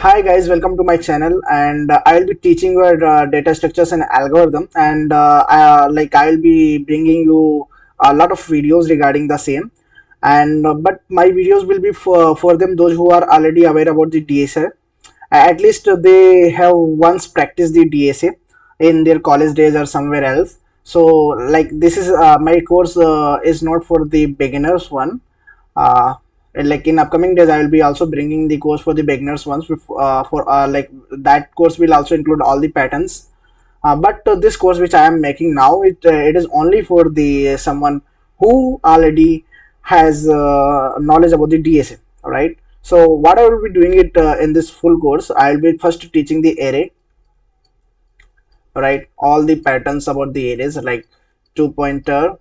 Hi guys, welcome to my channel, and I'll be teaching you data structures and algorithm, and I'll be bringing you a lot of videos regarding the same. And but my videos will be for them those who are already aware about the DSA. At least they have once practiced the DSA in their college days or somewhere else. So like this is my course is not for the beginners one. uh, like in upcoming days I will be also bringing the course for the beginners ones for like that course will also include all the patterns, but this course which I am making now, it is only for the someone who already has knowledge about the DSA. All right, so what I will be doing it in this full course, I will be first teaching the array. All right, all the patterns about the arrays like two pointer,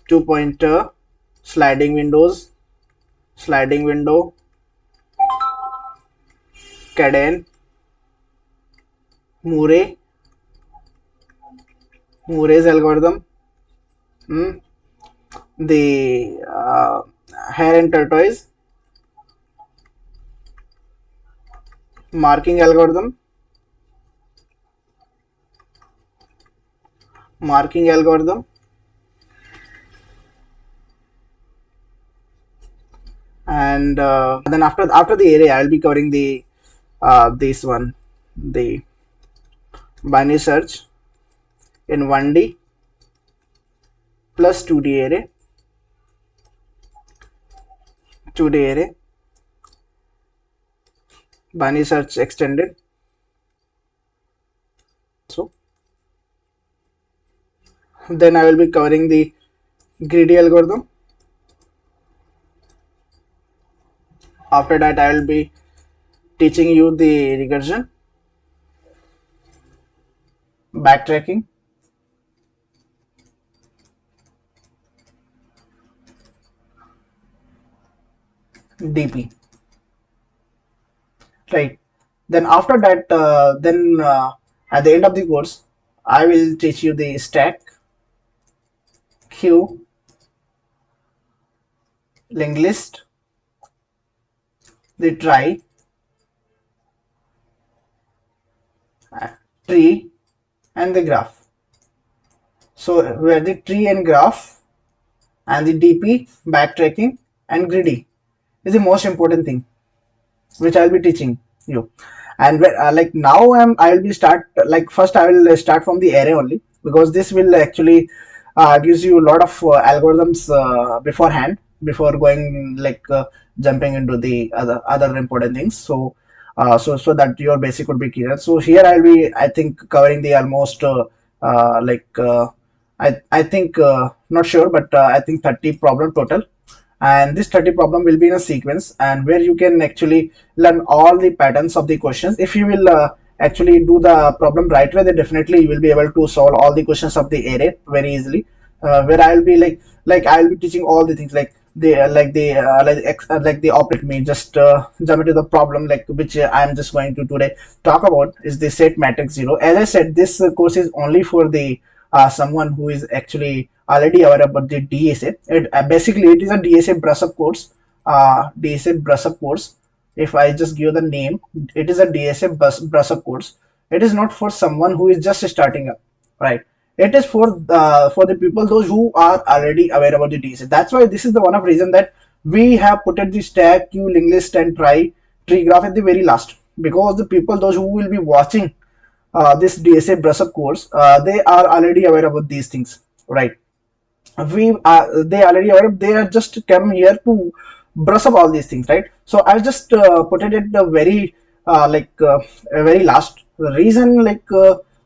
two pointer, sliding windows, sliding window, cadence, Murray, Murray's algorithm, hmm, the hare and tortoise, marking algorithm, marking algorithm, and then after the array, I'll be covering the this one, the binary search in 1D plus 2D array, 2D array, binary search extended. So then I will be covering the greedy algorithm. After that, I will be teaching you the recursion, backtracking, DP. Right. Then after that, at the end of the course, I will teach you the stack, queue, linked list, the try, uh, tree, and the graph. So where the tree and graph and the DP, backtracking, and greedy is the most important thing which I'll be teaching you. And like now I'll be start like first I will start from the array only, because this will actually gives you a lot of algorithms beforehand before going jumping into the other important things. So so that your basic would be clear. So here I'll be, I think, covering the almost uh, like uh, I think not sure, but I think 30 problem total. And this 30 problem will be in a sequence, and where you can actually learn all the patterns of the questions. If you will actually do the problem right way, then definitely you will be able to solve all the questions of the array very easily. Where I'll be I'll be teaching all the things like the operate me just jump into the problem, like which I'm just going to today talk about is the set matrix 0. As I said, this course is only for the someone who is actually already aware about the DSA. Basically it is a DSA brush up course. DSA brush up course. If I just give the name, it is a DSA brush up course. It is not for someone who is just starting up, right? It is for the people those who are already aware about the DSA. That's why this is the one of reason that we have put the stack, queue, linked list, and try tree graph at the very last, because the people those who will be watching this DSA brush up course, they are already aware about these things, right? They already aware, they are just come here to brush up all these things, right? So I'll just put it at the very very last. The reason,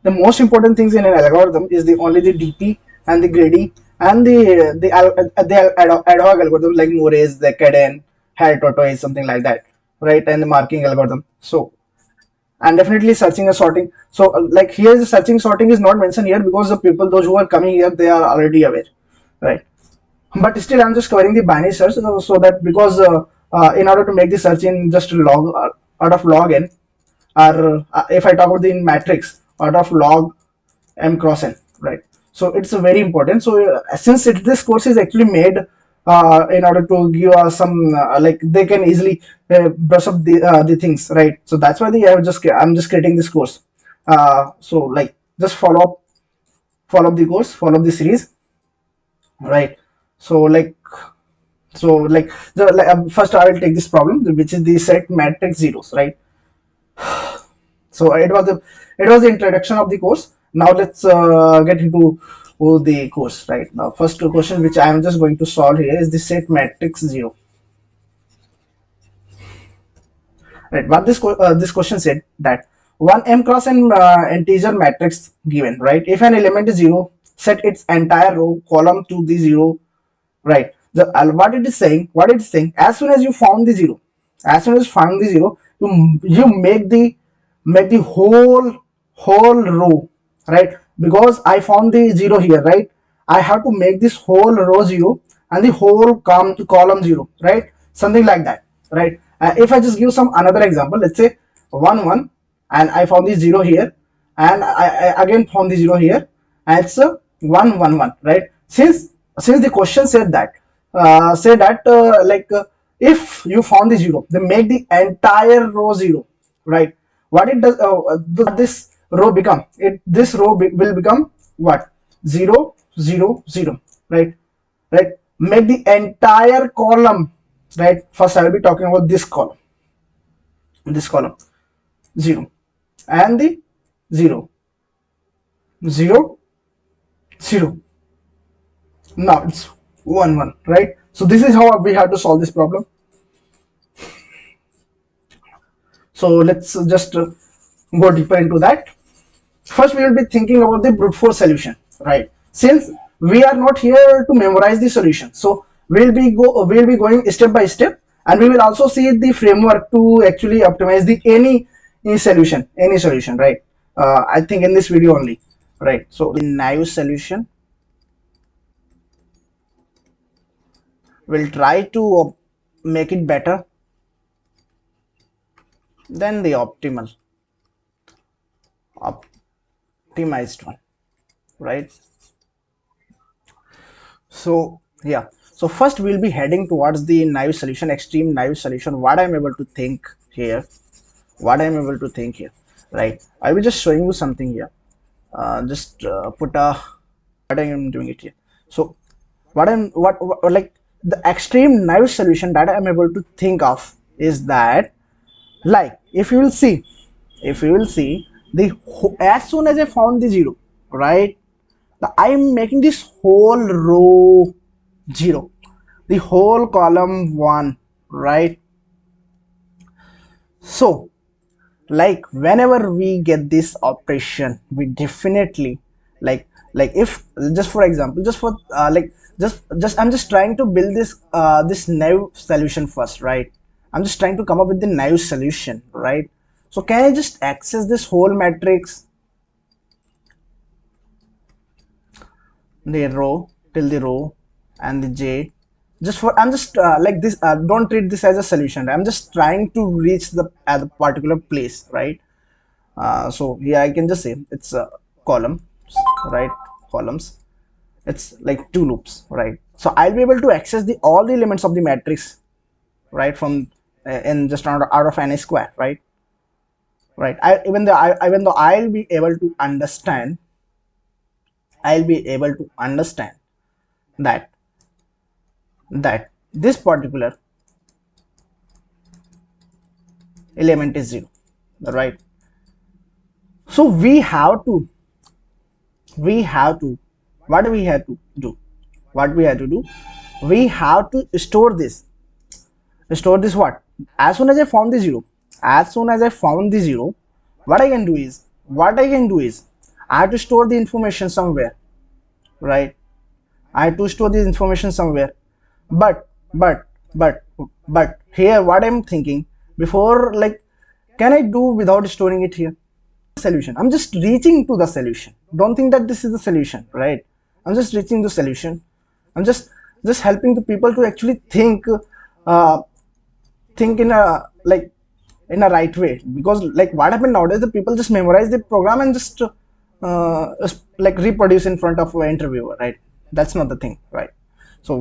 the most important things in an algorithm is the only the DP and the greedy and the ad hoc algorithm like Murray's, the Caden, Hare tortoise, something like that, right? And the marking algorithm. So, and definitely searching and sorting. So like here the searching sorting is not mentioned here because the people those who are coming here, they are already aware, right? But still I'm just covering the binary search, so that because in order to make the search in just log out of log n, or if I talk about the matrix, out of log m cross n, right? So it's very important. So since this course is actually made in order to give some like they can easily brush up the things, right? So that's why I'm just creating this course. So like just follow up the course, follow up the series, right? So first I will take this problem, which is the set matrix zeros, right? So it was the introduction of the course. Now let's get into the course, right? Now first question which I am just going to solve here is the set matrix zero, right? What this question said that one m cross n integer matrix given, right? If an element is zero, set its entire row column to the zero, right? What it is saying, as soon as you found the zero, as soon as you found the zero, you make the whole row, right? Because I found the zero here, right? I have to make this whole row zero and the whole column zero, right? Something like that, right? If I just give some another example, let's say 1 1, and I found the zero here, and I again found the zero here, and it's a 1 1 1, right? Since the question said that if you found the zero, then make the entire row zero, right? What it does, this row become, this row will become what? 0 0 0, right? Right, make the entire column, right? First I will be talking about this column 0, and the 0 0 0. Now it's 1 1, right? So this is how we have to solve this problem. So let's just go deeper into that. First we will be thinking about the brute force solution, right? Since we are not here to memorize the solution, so we'll be going step by step, and we will also see the framework to actually optimize the any solution, right? I think in this video only, right? So the naive solution will try to make it better than the optimized one, right? So yeah, so first we'll be heading towards the naive solution, extreme naive solution. What I'm able to think here, right? I will just showing you something here. Just put a what I am doing it here. So what like the extreme naive solution that I'm able to think of is that, like, if you will see the as soon as I found the zero, right? I'm making this whole row 0, the whole column 1, right? So like whenever we get this operation, we definitely like if just for example, just for just I'm just trying to build this naive solution first, right? I'm just trying to come up with the naive solution, right? So can I just access this whole matrix, the row till the row and the j, just for I'm just like this, don't treat this as a solution. I'm just trying to reach the at the particular place, right? So here I can just say it's a column, right? Columns, it's like two loops, right? So I'll be able to access the all the elements of the matrix, right? From in just out of n square, right? Right. Even though I'll be able to understand, I'll be able to understand that this particular element is 0, right? So we have to what do we have to do what we have to do we have to store this what? As soon as I found the 0, what I can do is I have to store the information somewhere, right? I have to store this information somewhere. But but but here what I'm thinking before, like, can I do without storing it here? Solution, I'm just reaching to the solution. Don't think that this is the solution, right? I'm just reaching the solution. I'm just helping the people to actually uh, think in a like in a right way, because like what happened nowadays, the people just memorize the program and just like reproduce in front of an interviewer, right? That's not the thing, right? So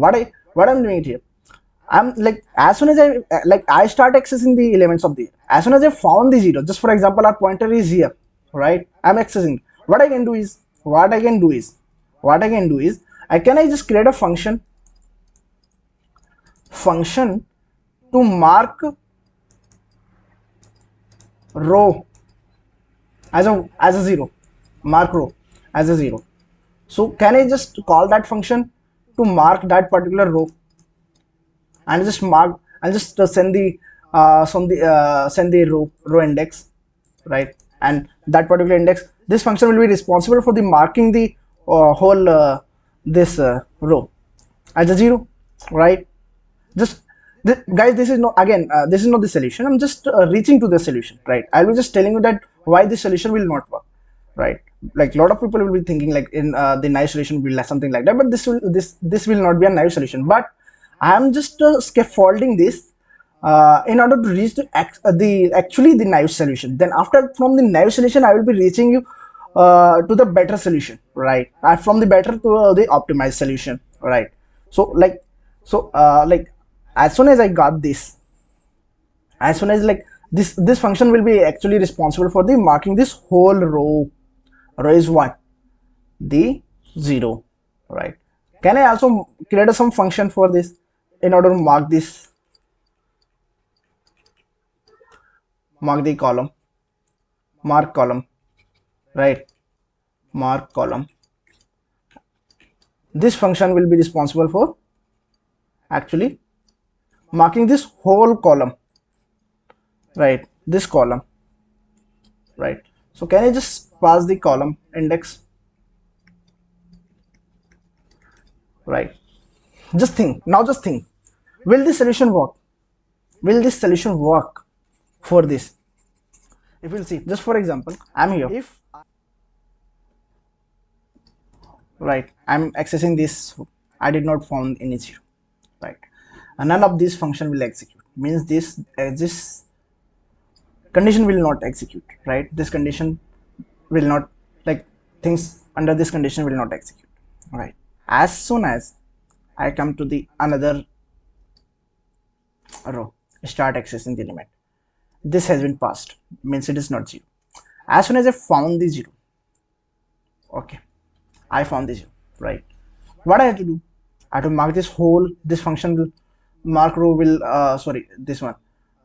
What I'm doing here, I'm like, as soon as I start accessing the elements of the, as soon as I found the zero, just for example our pointer is here, right? I'm accessing. What I can do is, I just create a function to mark row as a zero, mark row as a zero. So can I just call that function to mark that particular row, and just mark, and just send the row index, right? And that particular index, this function will be responsible for the marking the whole this row as a zero, right? Just guys, this is not, again, this is not the solution. I'm just reaching to the solution, right? I'll be just telling you that why this solution will not work, right? Like a lot of people will be thinking like in the naive solution will like something like that, but this will not be a naive solution. But I'm just scaffolding this in order to reach the actually the naive solution. Then after, from the naive solution, I will be reaching you to the better solution, right? From the better to the optimized solution, right? So like as soon as I got this, as soon as like this function will be actually responsible for the marking this whole row. Row is what? The zero, right? Can I also create some function for this in order to mark this, mark the column, mark column, right? Mark column. This function will be responsible for actually marking this whole column, right? This column, right? So can I just pass the column index, right? Just think now, just think, will this solution work? Will this solution work for this? If we'll see, just for example, I'm here, if, right, I'm accessing this, I did not found any zero, right? And none of this function will execute, means this condition will not execute, right? This condition will not, like, things under this condition will not execute, right? As soon as I come to the another row, start accessing the element, this has been passed, means it is not zero. As soon as I found the zero, okay, I found the zero, right? What I have to do, I have to mark this whole, this function will mark row will sorry, this one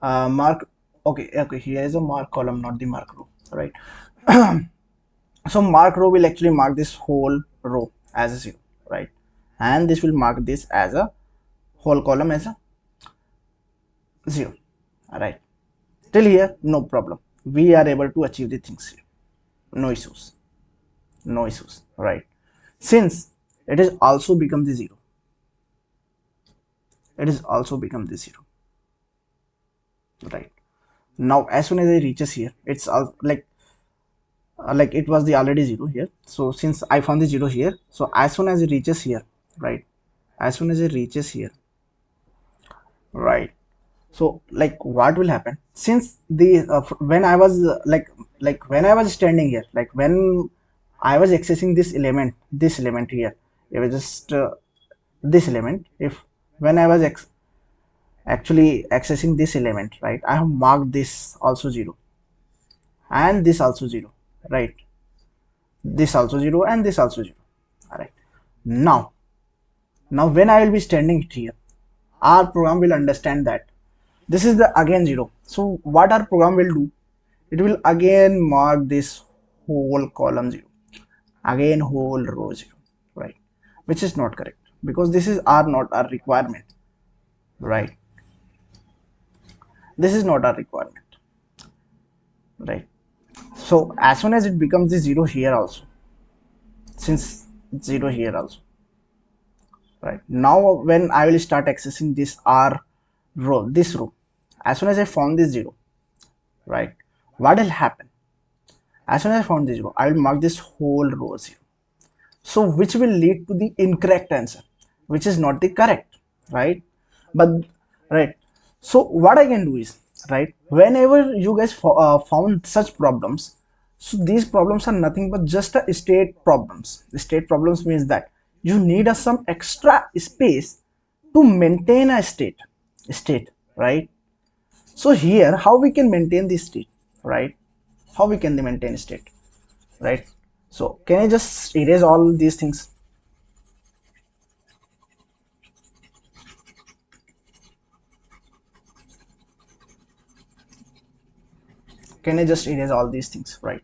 mark, okay, here is a mark column, not the mark row, right? So mark row will actually mark this whole row as a zero, right? And this will mark this as a whole column as a zero, right? Till here, no problem. We are able to achieve the things here. No issues. No issues, right? Since it is also become the zero. It is also become the zero, right? Now, as soon as it reaches here, it's all like it was the already zero here. So since I found the zero here, so as soon as it reaches here, right? As soon as it reaches here, right? So like what will happen, since the when I was like when I was standing here, like when I was accessing this element here, it was just this element. If when I was actually accessing this element, right, I have marked this also zero and this also zero, right? This also zero and this also zero, all right? Now now when I will be standing it here, our program will understand that this is the again zero. So what our program will do, it will again mark this whole column zero, again whole row zero, right? Which is not correct, because this is our not our requirement, right? This is not our requirement, right? So as soon as it becomes the zero here also, since zero here also, right? Now when I will start accessing this r row, this row, as soon as I found this zero, right, what will happen, as soon as I found this zero, I will mark this whole row zero. So which will lead to the incorrect answer, which is not the correct, right? But right, so what I can do is, right, whenever you guys found such problems, so these problems are nothing but just a state problems. The state problems means that you need some extra space to maintain a state, right? So here, how we can maintain this state, right? How we can maintain state, right? So can I just erase all these things? Can I just erase all these things, right?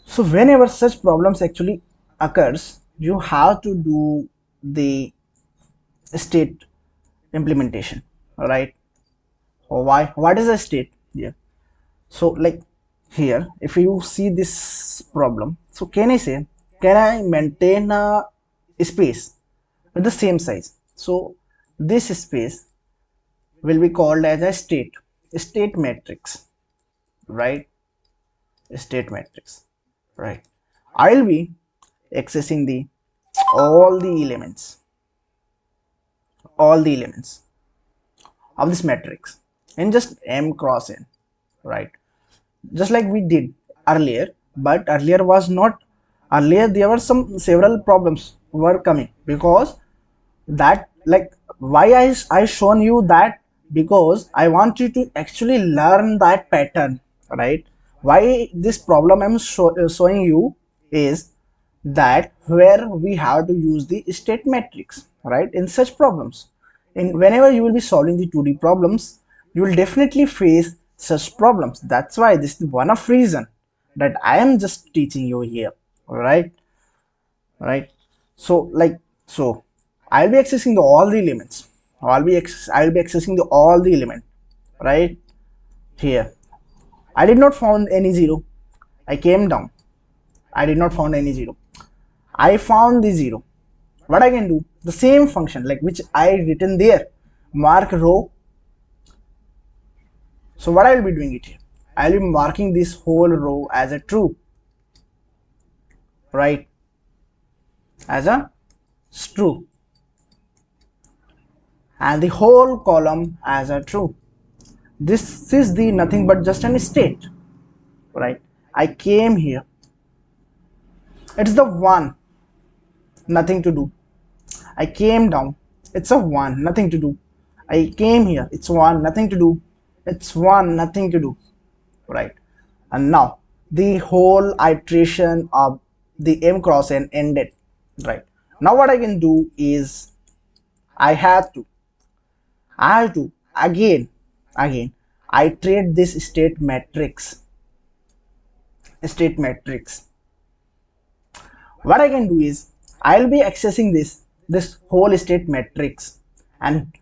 So whenever such problems actually occurs, you have to do the state implementation, right? Or why? What is a state? Yeah. So like here, if you see this problem, so can I say, can I maintain a space with the same size? So this space will be called as a state matrix, right? State matrix, right? I'll be accessing the all the elements, all the elements of this matrix in just m cross n, right? Just like we did earlier, but earlier was not, earlier there were some several problems were coming, because that, like, why I shown you that, because I want you to actually learn that pattern, right? Why this problem I'm showing you is that where we have to use the state matrix, right? In such problems, in whenever you will be solving the 2D problems, you will definitely face such problems. That's why this is one of reason that I am just teaching you here, right? Right. So like, so I'll be accessing the all the elements. I'll be accessing the all the element, right? Here I did not found any zero. I came down, I did not found any zero. I found the zero. What I can do, the same function like which I written there, mark row. So what I will be doing it here, I'll be marking this whole row as a true, right? As a true, and the whole column as a true. This is the nothing but just an state, right? I came here, it's the one, nothing to do. I came down, it's a one, nothing to do. I came here, it's one, nothing to do. It's one, nothing to do, right? And now the whole iteration of the m cross n ended, right? Now what I can do is i have to I have to again iterate this state matrix. What I can do is I'll be accessing this whole state matrix, and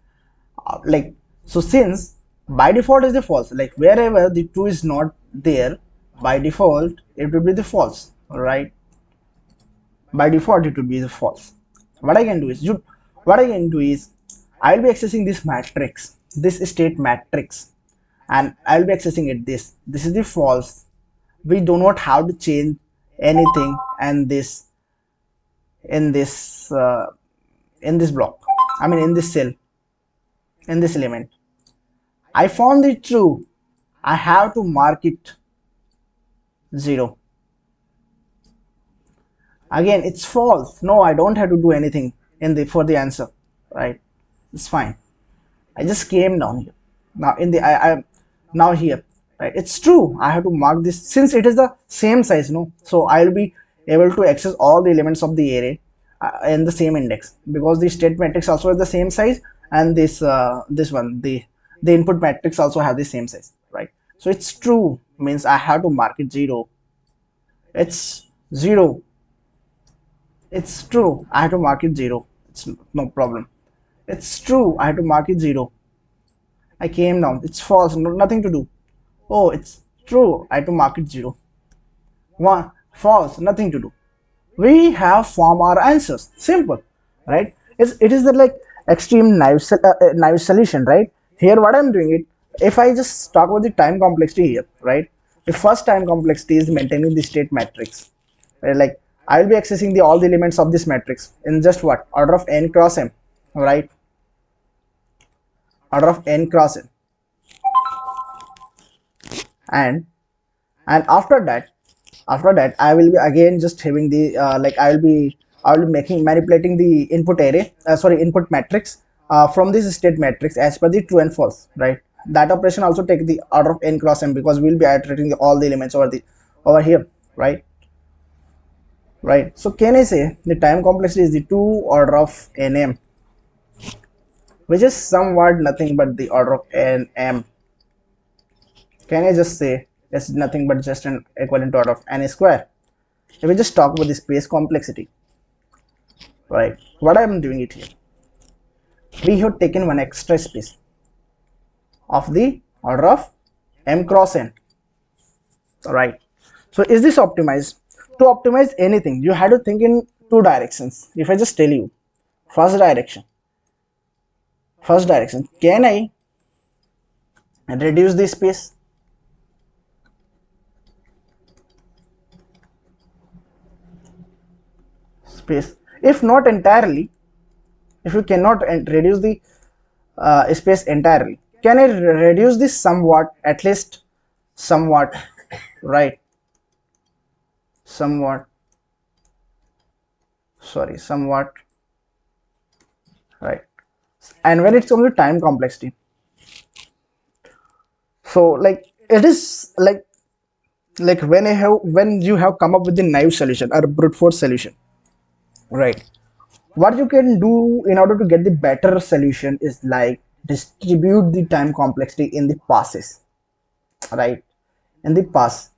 like, so since by default is the false, like wherever the true is not there, by default it will be the false, right? By default it will be the false. What I can do is what I can do is I'll be accessing this matrix, this state matrix, and I'll be accessing it. This is the false. We do not have to change anything, and this in this in this block, I mean in this cell, in this element, I found the true. I have to mark it 0. Again it's false, no, I don't have to do anything in the for the answer, right? It's fine. I just came down here. Now in the I now here, right? It's true. I have to mark this since it is the same size, no? So I'll be able to access all the elements of the array in the same index, because the state matrix also has the same size, and this one, the input matrix also have the same size, right? So it's true means I have to mark it 0. It's 0. It's true. I have to mark it 0. It's no problem. It's true. I have to mark it 0. I came down. It's false. No, nothing to do. Oh, it's true. I have to mark it 0. 1. False. Nothing to do. We have formed our answers. Simple, right? It is the like extreme naive solution, right? Here, what I'm doing it. If I just talk about the time complexity here, right? The first time complexity is maintaining the state matrix. Right? Like I will be accessing the all the elements of this matrix in just what, order of n cross m, right? Order of n cross n, and after that I will be again just having the like I will be I will be making manipulating the input array, sorry, input matrix from this state matrix as per the true and false, right? That operation also take the order of n cross m because we'll be iterating all the elements over here, right? Right. So can I say the time complexity is the 2 order of nm, which is somewhat nothing but the order of nm. Can I just say it's nothing but just an equivalent to order of n square? If we just talk about the space complexity, right? What I'm doing it here, we have taken one extra space of the order of m cross n, right? So is this optimized? To optimize anything, you had to think in two directions. If I just tell you, first direction, can I reduce the space? If not entirely, if you cannot reduce the space entirely, can I reduce this somewhat, at least somewhat, right? Somewhat, sorry, somewhat, right? And when it's only time complexity, so like it is like when you have come up with the naive solution or brute force solution, right? What you can do in order to get the better solution is like distribute the time complexity in the passes, right? In the pass.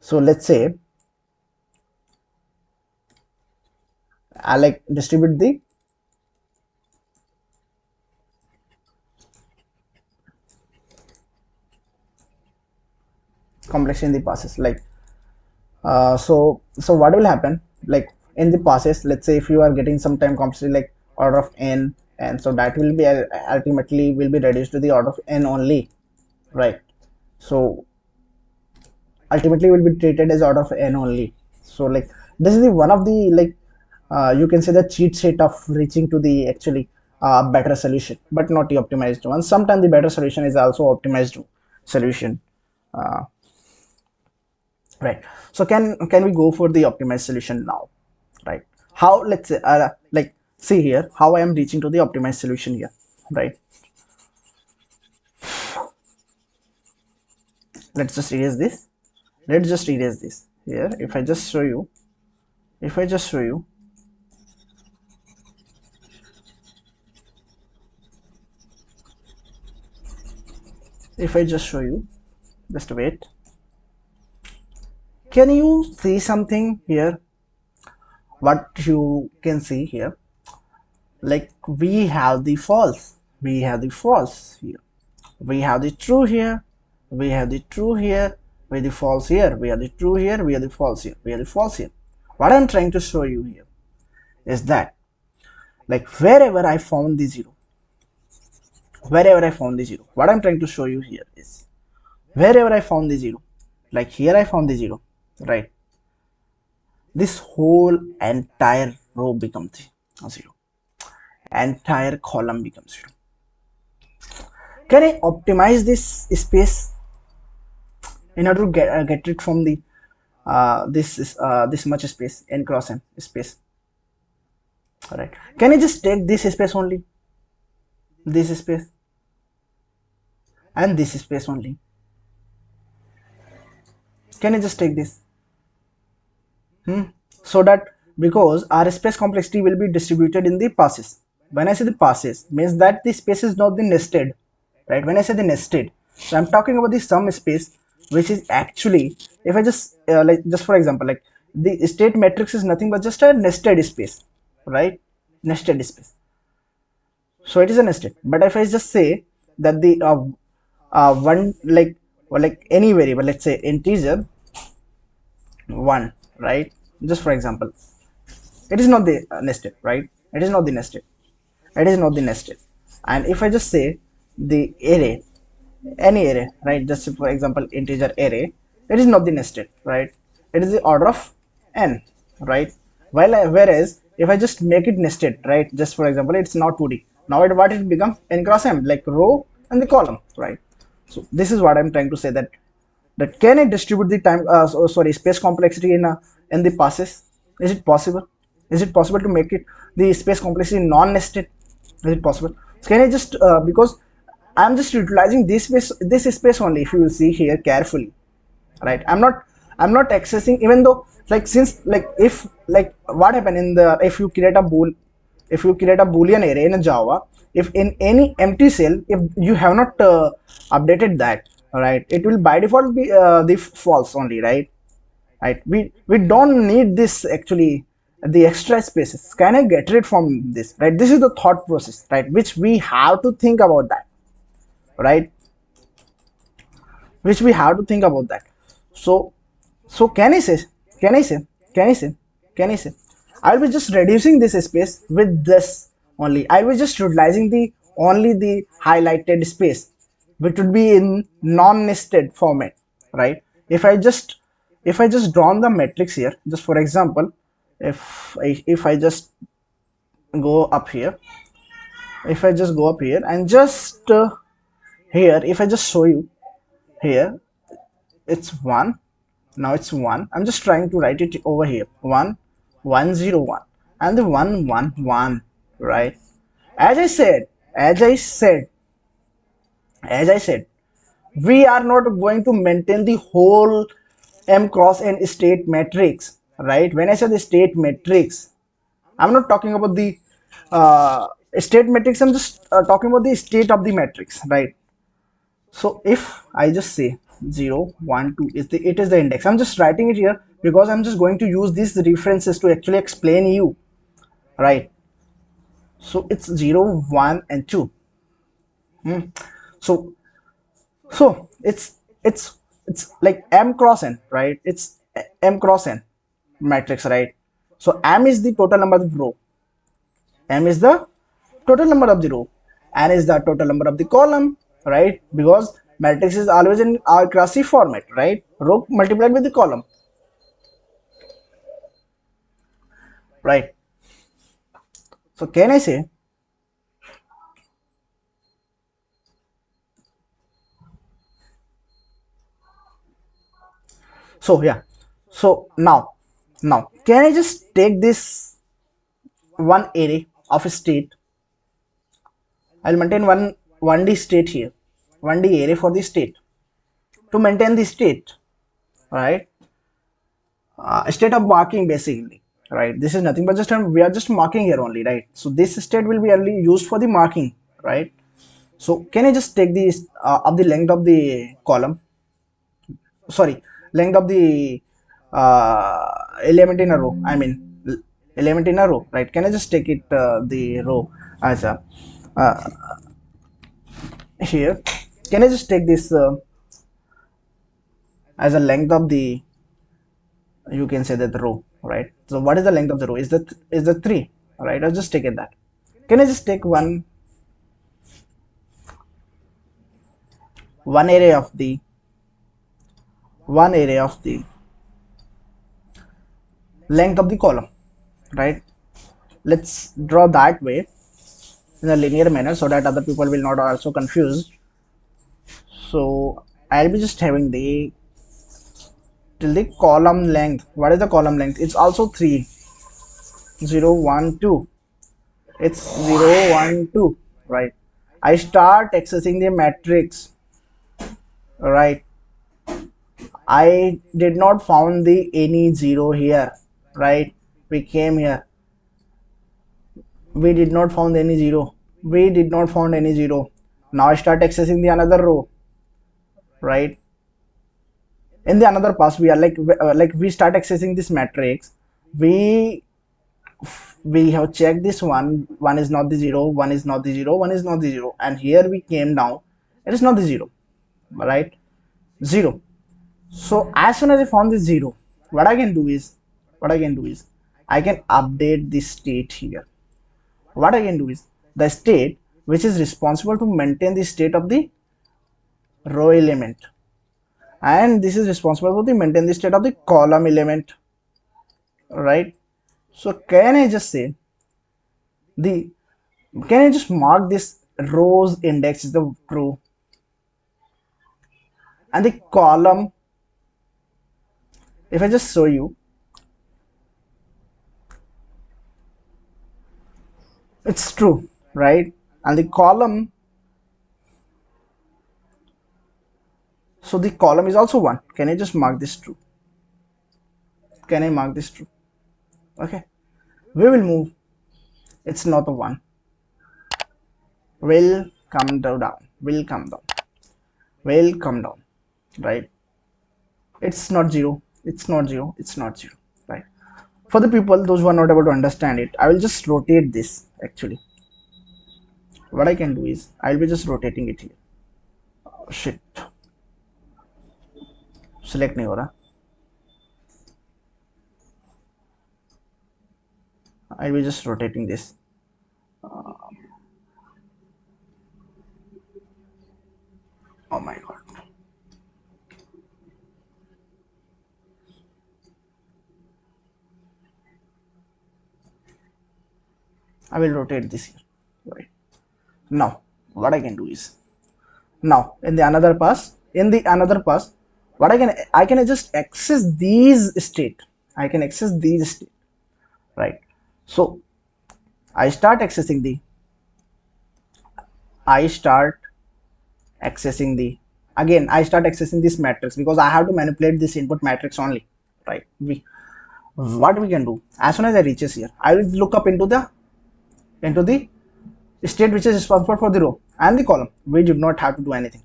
So let's say I like distribute the complexity in the passes, like so what will happen, like in the passes, let's say if you are getting some time complexity like order of n, and so that will be ultimately will be reduced to the order of n only, right? So ultimately will be treated as order of n only. So like this is the one of the like you can say the cheat sheet of reaching to the actually better solution, but not the optimized one. Sometimes the better solution is also optimized solution, uh, right? So can we go for the optimized solution now, right? How, let's say like see here how I am reaching to the optimized solution here, right? Let's just erase this. Let's just erase this here. If I just show you, if I just show you, if I just show you, just wait. Can you see something here? What you can see here, like we have the false, we have the false here, we have the true here, we have the true here, we have the false here, we have the true here, we have the false here, we have the false here. What I'm trying to show you here is that like wherever I found the zero, wherever I found the zero, what I'm trying to show you here is wherever I found the zero, like here I found the zero, right? This whole entire row becomes zero, entire column becomes zero. Can I optimize this space in order to get it from the this much space n cross n space? All right. Can I just take this space only, this space, and this space only? Can I just take this? So that because our space complexity will be distributed in the passes. When I say the passes, means that the space is not the nested, right? When I say the nested, so I'm talking about the sum space, which is actually, if I just like just for example, like the state matrix is nothing but just a nested space, right? Nested space. So it is a nested. But if I just say that the one like any variable, let's say integer one, right? Just for example, it is not the nested, right? It is not the nested, it is not the nested. And if I just say the array, any array, right? Just for example integer array, it is not the nested, right? It is the order of n, right? Whereas if I just make it nested, right? Just for example it's not 2D, now what it becomes n cross m, like row and the column, right? So this is what I'm trying to say, that can I distribute the time sorry, space complexity in the passes? Is it possible? Is it possible to make it the space complexity non-nested? Is it possible? So can I just because I'm just utilizing this space only. If you will see here carefully, right? I'm not accessing, even though, like, since, like, if, like, what happen in the, if you create a boolean array in a Java, if in any empty cell, if you have not updated that, right, it will by default be the false only, right. We don't need this actually, the extra spaces. Can I get rid from this, right? This is the thought process, right, which we have to think about that, right, which we have to think about that. So so can I say, can I say can I say can I say I'll be just reducing this space with this only. I'll be just utilizing the only the highlighted space, which would be in non-nested format, right? If I just drawn the matrix here, just for example, if I just go up here, if I just go up here and just here, if I just show you here, it's 1. Now it's 1. I'm just trying to write it over here. 1 1 0 1 and the 1 1 1, right? as i said as I said as I said, we are not going to maintain the whole m cross n state matrix, right? When I say the state matrix, I'm not talking about the uh, state matrix. I'm just talking about the state of the matrix, right? So if I just say 0 1 2 is the, it is the index. I'm just writing it here because I'm just going to use these references to actually explain you, right? So it's 0 1 and 2. So it's like m cross n, right? It's m cross n matrix, right? So m is the total number of row, m is the total number of the row, n is the total number of the column, right? Because matrix is always in our classic format, right? Row multiplied with the column, right? So can I say, so yeah, so now can I just take this one array of a state? I'll maintain one d state here, one d array for the state, to maintain the state, right? State of marking, basically, right? This is nothing but just we are just marking here only, right? So this state will be only used for the marking, right? So can I just take this of the length of the column, sorry, length of the element in a row, I mean, element in a row, right? Can I just take it the row as a uh, here? Can I just take this as a length of the, you can say that, the row, right? So what is the length of the row? Is the 3, right? I'll just take it that. Can I just take one array of the one array of the length of the column, right? Let's draw that way in a linear manner so that other people will not also confused. So I'll be just having the till the column length. What is the column length? It's also 3. 0 1 2. It's 0 1 2, right? I start accessing the matrix, right? I did not found the any 0 here, right? We came here, we did not found any 0, we did not found any 0. Now I start accessing the another row, right? In the another pass, we are like we start accessing this matrix. We we have checked this one is not the 0, one is not the 0, one is not the 0, and here we came down, it is not the 0, right? 0. So as soon as I found the 0, what I can do is I can update the state here. What I can do is the state which is responsible to maintain the state of the row element, and this is responsible for the maintain the state of the column element, right? So the can I just mark this rows index is the true, and the column, if I just show you, It's true, right? And the column, so the column is also 1. Can I just mark this true? Can I mark this true? Okay, we will move. It's not a 1. Will come down. Will come down. Will come down. Right? It's not 0. It's not 0. It's not 0. Right? For the people, those who are not able to understand it, I will just rotate this actually. What I can do is, I will be just rotating it here. Oh, shit. Select नहीं हो रहा. I will be just rotating this. Oh my god. I will rotate this here. Right. Now, what I can do is, now in the another pass, what I can just access these state. I can access these state. Right. So I start accessing the I start accessing the again I start accessing this matrix because I have to manipulate this input matrix only, right? What we can do, as soon as I reaches here, I will look up into the state which is responsible for the row and the column. We did not have to do anything.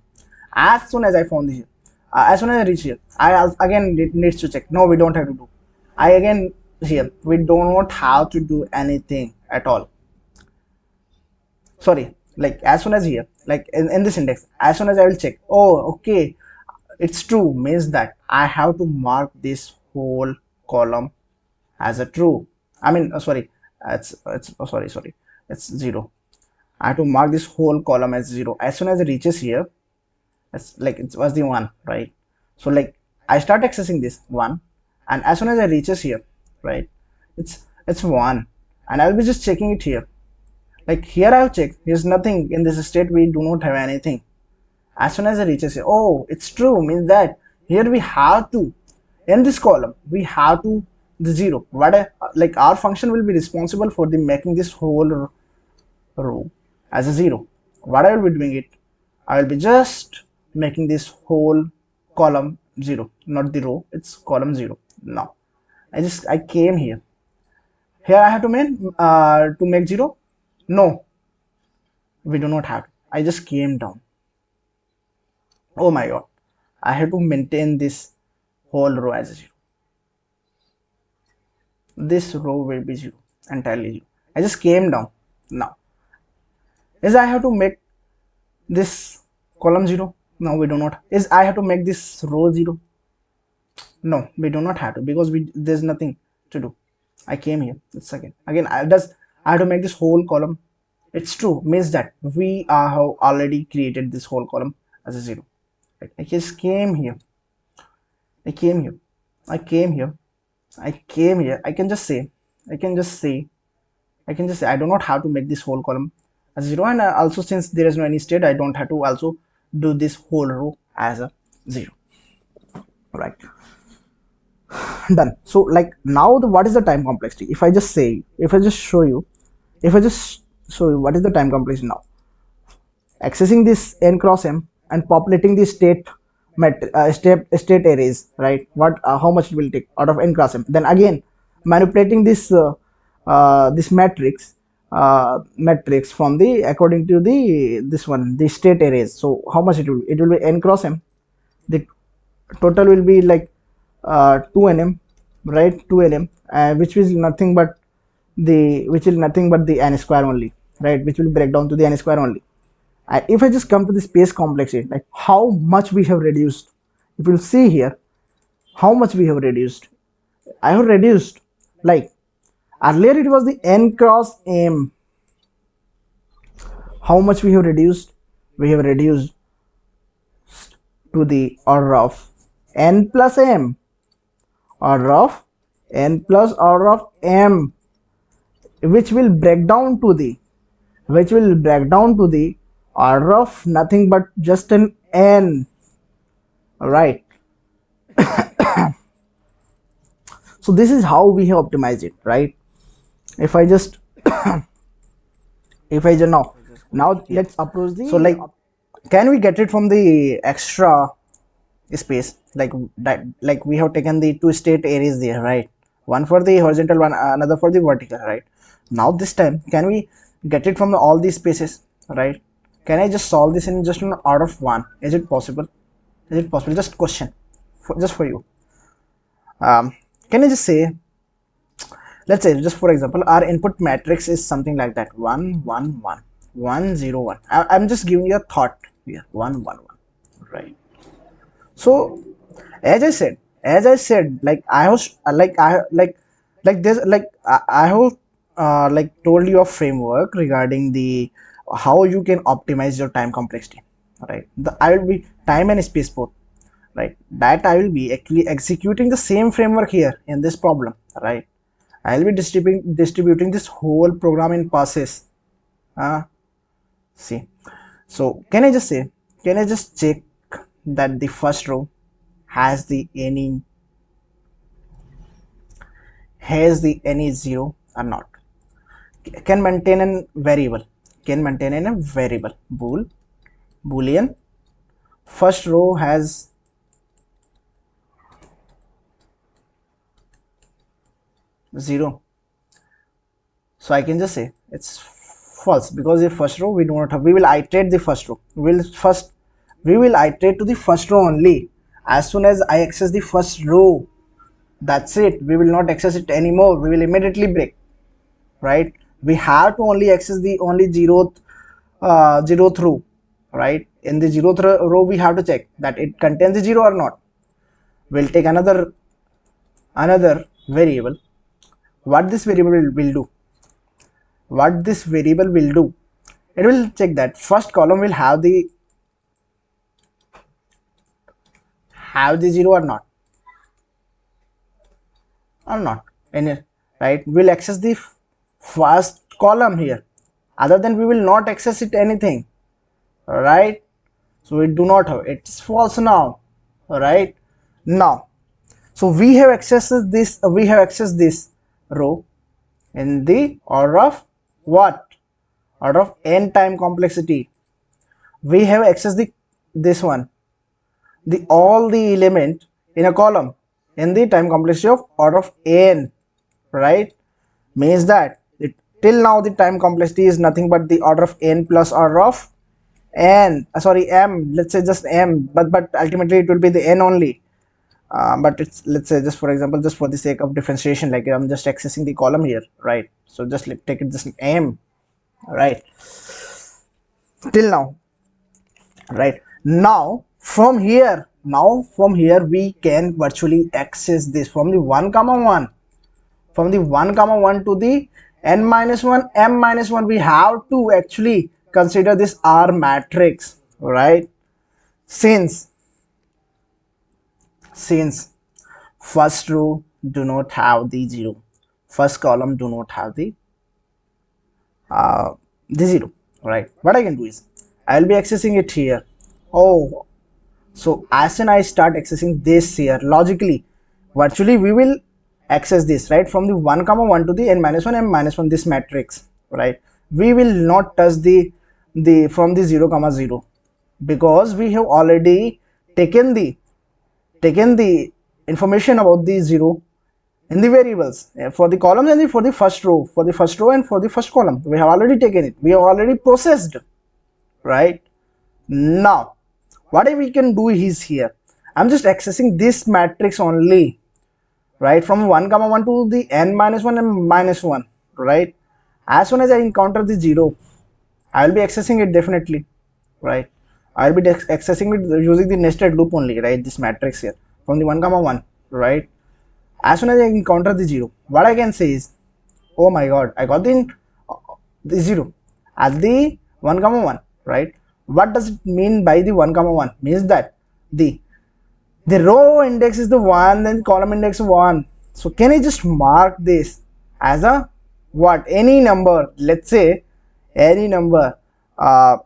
As soon as I found here, as soon as I reach here, I again needs to check. No, we don't have to do. I again here, we do not have to do anything at all. Sorry, like as soon as here, like in this index, as soon as I will check, oh okay, it's true, means that I have to mark this whole column as a true. I mean, sorry, it's oh, sorry, it's 0. I have to mark this whole column as 0 as soon as it reaches here. It's like it was the 1, right? So like I start accessing this 1, and as soon as I reaches here, right, it's 1, and I'll be just checking it here. Like here I have checked, there's nothing in this state, we do not have anything. As soon as it reaches here, oh it's true, means that here we have to, in this column we have to the 0. Like our function will be responsible for the making this whole row as a 0. What I will be doing it, I will be just making this whole column 0, not the row, it's column 0. Now I came here I have to make 0. No, we do not have. I just came down. Oh my god, I have to maintain this whole row as a 0. This row will be 0, entirely 0. I just came down. Now is I have to make this column 0. No, we do not. Is I have to make this row 0. No, we do not have to, because there's nothing to do. I came here. It's again I have to make this whole column. It's true, means that we have already created this whole column as a 0. Right? I just came here. I came here. I can just say I do not have to make this whole column as 0, and also since there is no any state, I don't have to also do this whole row as a 0. Right. Done. So like now what is the time complexity? If I just show you what is the time complexity now. Accessing this n cross m and populating the state arrays, right? How much it will take out of n cross m? Then again manipulating this this matrix from the according to the state arrays. So how much it will be? It will be n cross m. The total will be like 2nm, right? 2nm, which is nothing but the n square only, right? Which will break down to the n square only. If I just come to the space complexity, like how much we have reduced, if you'll see here how much we have reduced. I have reduced, like earlier it was the n cross m. How much we have reduced? We have reduced to the order of n plus m, order of n plus order of m, which will break down to the order of nothing but just an n. Right. So this is how we have optimized it, right? If I just if I just now let's approach the, so like, can we get it from the extra space, like that, like we have taken the two state areas there, right? One for the horizontal, one another for the vertical, right? Now this time can we get it from all these spaces, right? Can I just solve this in just an order of one? Is it possible? Is it possible? Just question just for you. Can I just say, let's say just for example, our input matrix is something like that: 1 1 1 1 0 1. I'm just giving you a thought here: 1 1 1, right? So as I said, like I was like this, like I have like told you a framework regarding the how you can optimize your time complexity, right? I will be time and space both, right? That I will be actually executing the same framework here in this problem, right? I'll be distributing this whole program in passes. See, so can I just say, can I just check that the first row has the any zero or not? Can maintain a variable, boolean. First row has zero, so I can just say it's false, because the first row we do not have. We will iterate the first row. We will iterate to the first row only. As soon as I access the first row, that's it. We will not access it anymore. We will immediately break, right? We have to only access the only zeroth row, right? In the zeroth row we have to check that it contains the zero or not. We'll take another variable. What this variable will do, it will check that first column will have the zero or not, and right, we'll access the first column here. Other than we will not access it anything, right? So we do not have, it's false now, right? Now, so we have accessed this row in the order of what? Order of n time complexity. We have accessed this one, all the element in a column in the time complexity of order of n, right? Means that till now the time complexity is nothing but the order of n plus order of n, sorry, m, let's say just m, but ultimately it will be the n only. But it's, let's say, just for example, just for the sake of differentiation, like I'm just accessing the column here, right? So just take it just m, right, till now, right? Now from here we can virtually access this from the 1 comma 1, to the n minus 1 m minus 1. We have to actually consider this R matrix, right? Since first row do not have the zero, first column do not have the zero, right? What I can do is I'll be accessing it here. Oh, so as soon I start accessing this here, logically, virtually we will access this, right, from the 1 comma 1 to the n minus 1 m minus 1, this matrix, right? We will not touch the from the 0 comma 0, because we have already taken the information about the zero in the variables for the columns and for the first row, and for the first column. We have already taken it, we have already processed, right? Now what we can do is, here I'm just accessing this matrix only, right, from 1 comma 1 to the n minus 1 and minus 1, right? As soon as I encounter the 0, I will be accessing it definitely, right? I will be accessing it using the nested loop only, right? This matrix here from the 1 comma 1, right? As soon as I encounter the 0, what I can say is, oh my god, I got the 0 at the 1 comma 1, right? What does it mean by the 1 comma 1? Means that the row index is the 1, then the column index 1. So can I just mark this as a what? Any number, let's say any number,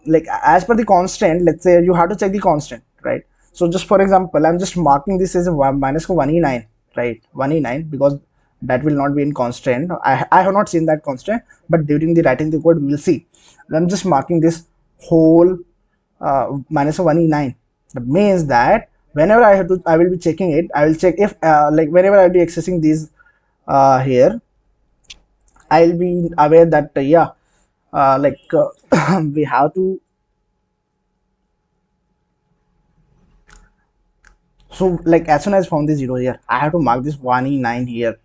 like as per the constant. Let's say you have to check the constant, right? So just for example, I'm just marking this as a minus 1e9, right? 1e9, because that will not be in constant. I have not seen that constant, but during the writing the code we will see. I'm just marking this whole minus 1e9. That means that whenever I have to, I will be checking it. I will check if like whenever I'll be accessing these here, I'll be aware that yeah, we have to. So like as soon as I found the zero here, I have to mark this 1e9 here,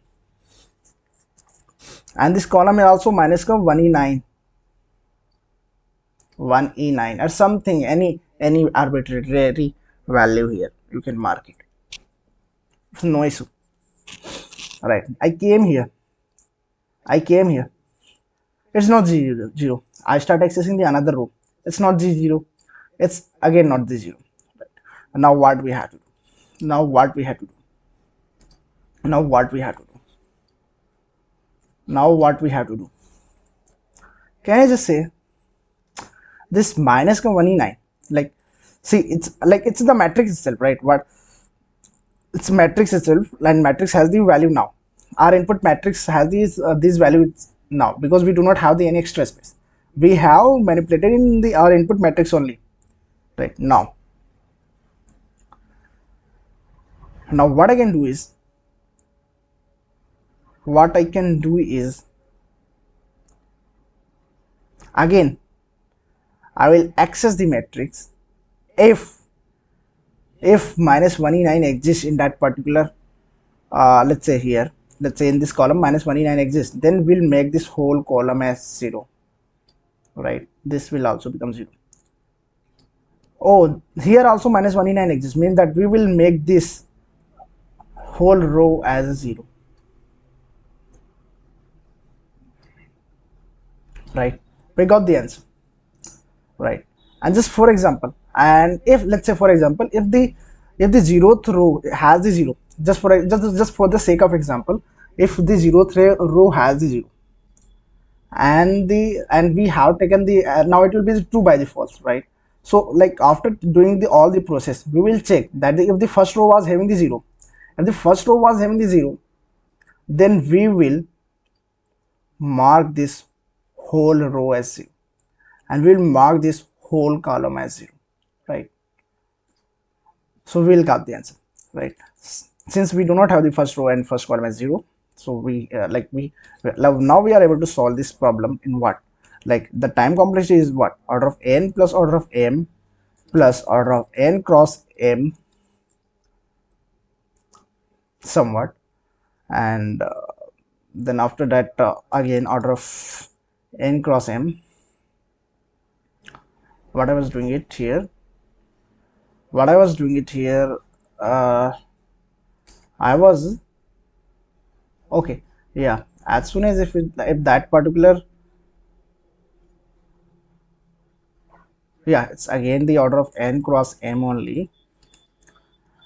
and this column is also minus का 1e9, 1e9 or something, any arbitrary value here. You can mark it. It's no issue. Right. I came here. It's not zero. I start accessing the another row. It's not the zero. It's again not the zero. Right. Now what we have to do? Now what we have to do? Now what we have to do? Now what we have to do? Can I just say this minus का 1e9? Like, see, it's like it's the matrix itself, right? What it's matrix itself, and matrix has the value now. Our input matrix has these values now because we do not have the any extra space. We have manipulated in the our input matrix only, right? Now what I can do is, again I will access the matrix if minus 1e9 exists in that particular let's say here, let's say in this column minus 1e9 exists, then we'll make this whole column as 0, right? This will also become 0. Oh, here also minus 1e9 exists, means that we will make this whole row as a 0, right? We got the answer, right? And just for example, and if let's say for example, if the zeroth row has the 0, just for the sake of example, if the zeroth row has the 0, and we have taken the now it will be 2 by default, right? So like after doing the all the process, we will check that if the first row was having the 0, if the first row was having the 0, then we will mark this whole row as 0, and we'll mark this whole column as 0, right? So we'll get the answer, right? Since we do not have the first row and first column as 0, so we now we are able to solve this problem in what, like the time complexity is what, order of n plus order of m plus order of n cross m somewhat, and then after that again order of n cross m. What I was doing it here, uh, I was okay, yeah, as soon as if that particular, yeah, it's again the order of n cross m only.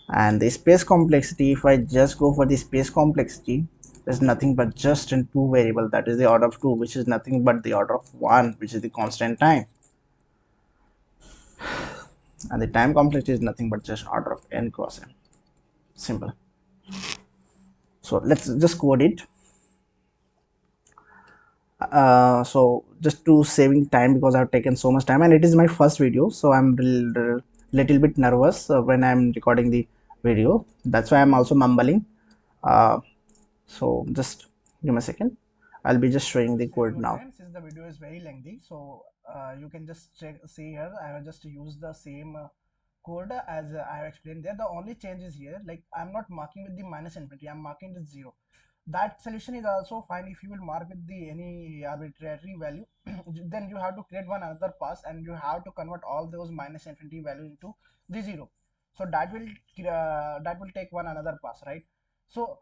And the space complexity, if I just go for the space complexity, is nothing but just in two variable, that is the order of 2, which is nothing but the order of 1, which is the constant time, and the time complexity is nothing but just order of n cross m. Simple. So let's just code it. So just to saving time, because I've taken so much time and it is my first video, so I'm little bit nervous when I'm recording the video. That's why I'm also mumbling. So just give me a second. I'll be just showing the code now. Since the video is very lengthy, so you can just see here. I have just used the same code as I have explained there. The only change is here, like I'm not marking with the minus infinity, I'm marking with 0. That solution is also fine if you will mark with the any arbitrary value. Then you have to create one another pass, and you have to convert all those minus infinity value into the 0. So that will take one another pass, right? So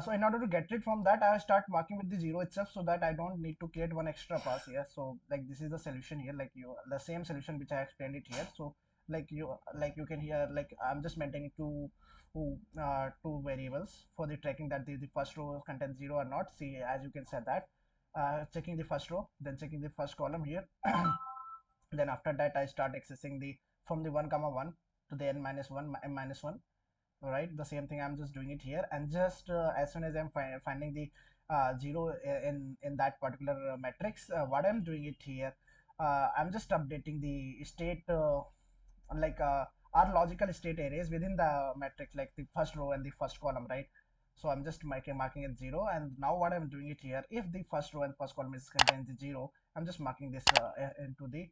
so in order to get rid from that, I will start marking with the 0 itself, so that I don't need to create one extra pass here. So like this is the solution here, like the same solution which I explained it here. So like you can hear, like I'm just maintaining two variables for the tracking that the first row contains 0 or not. See, as you can say that checking the first row, then checking the first column here. Then after that I start accessing the from the 1 comma 1 to the n minus 1 m minus 1, All right, the same thing I'm just doing it here, and just as soon as I'm finding the zero in that particular matrix, what I'm doing it here, I'm just updating the state, like our logical state arrays within the matrix, like the first row and the first column, right? So I'm just marking it zero, and now what I'm doing it here, if the first row and first column is contains the zero, I'm just marking this into the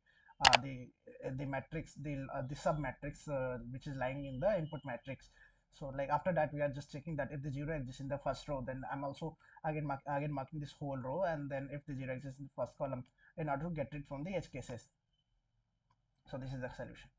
matrix, the sub matrix which is lying in the input matrix. So like after that, we are just checking that if the zero exists in the first row, then I'm also again marking this whole row, and then if the zero exists in the first column, in order to get it from the edge cases. So this is the solution.